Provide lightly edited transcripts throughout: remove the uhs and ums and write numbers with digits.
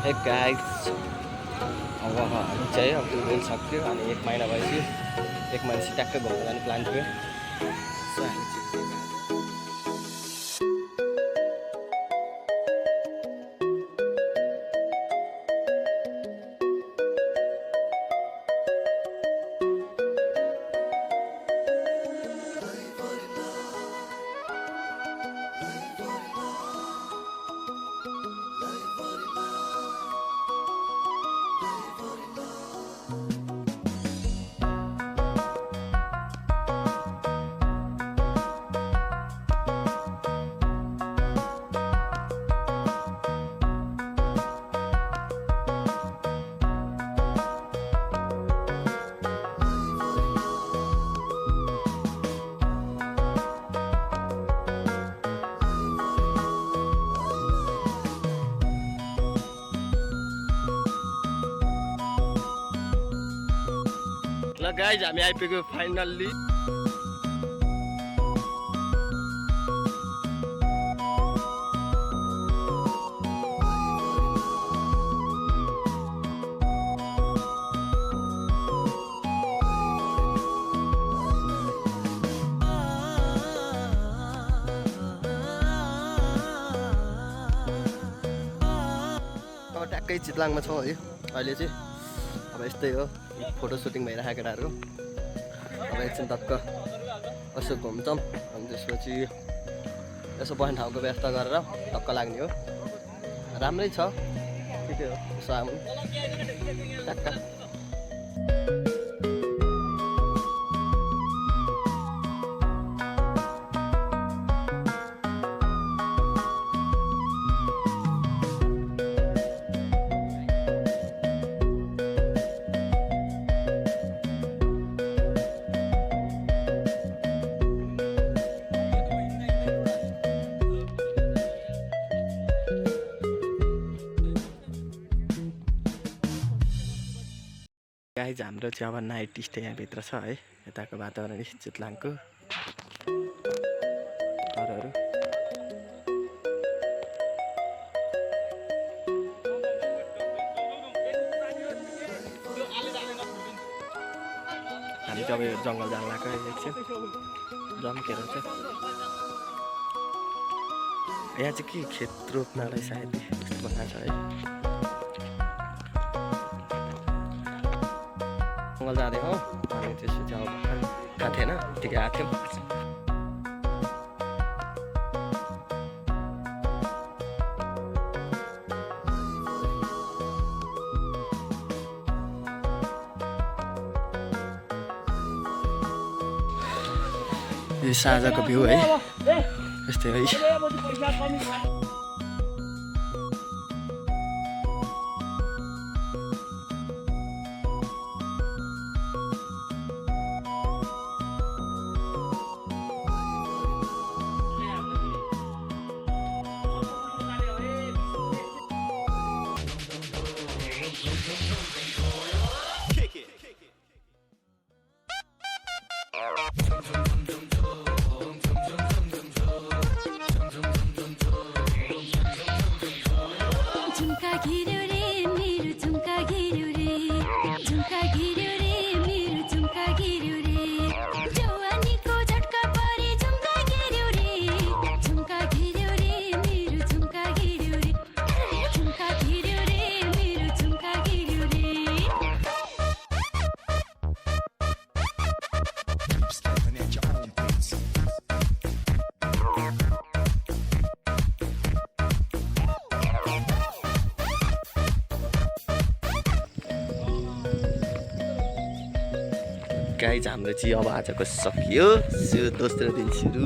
Hey guys, अब हामी चाहिँ अब टुवेल सक्यो अनि 1 महिना भएपछि 1 महिना ट्याक्कै घुम्न जाने प्लान थियो। सो हामी चाहिँ ल गाइज हामी आइपुग्यो फाइनल्ली। अब ट्याक्कै चितलाङमा छौँ है अहिले चाहिँ। अब यस्तै हो, फोटो सुटिङ भइरहेको केटाहरू। अब एकछिन टक्क यसो घुम्छौँ अनि त्यसपछि यसो बस्ने ठाउँको व्यवस्था गरेर टक्क लाग्ने हो। राम्रै छ, ठिकै हो। यसो आउनु टक्क गाइज। हाम्रो चाहिँ अब नाइट स्टे यहाँभित्र छ है। यताको वातावरण चितलाङको घरहरू। हामी चाहिँ अब यो जङ्गल जान लाग्यो एकछिन जम्केर चाहिँ। यहाँ चाहिँ के खेत रोप्नलाई सायद यस्तो बनाएको छ है। जङ्गल जाँदै हो अनि त्यसपछि अब गएको थिएन, यतिकै आएको थियौँ। यो साँझको भ्यू है, यस्तै है। गाइज हाम्रो चाहिँ अब आजको सकियो, दोस्रो दिन सुरु।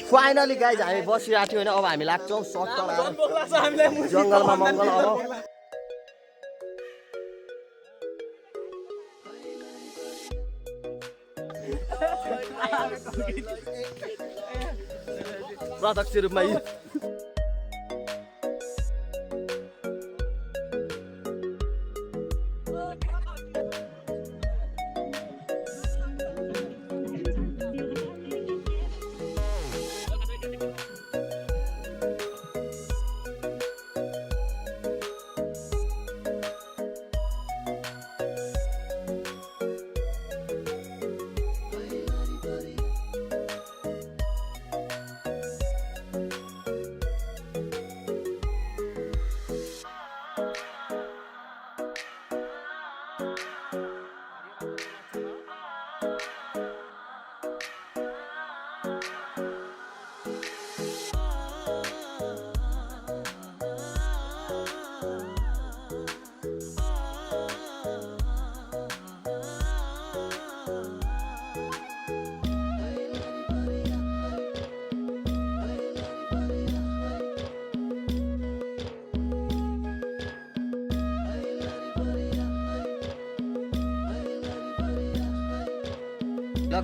फाइनली गाइज हामी बसिरहेको थियौँ होइन। अब हामी लाग्छौँ जङ्गलमा मङ्गल। अब प्रत्यक्ष रूपमा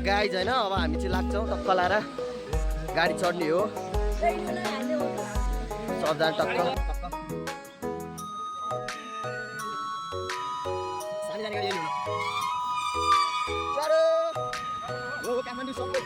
गाइज होइन अब हामी चाहिँ लाग्छौँ टक्क लाएर गाडी चढ्ने हो सबजना टक्क काठमाडौँ सबै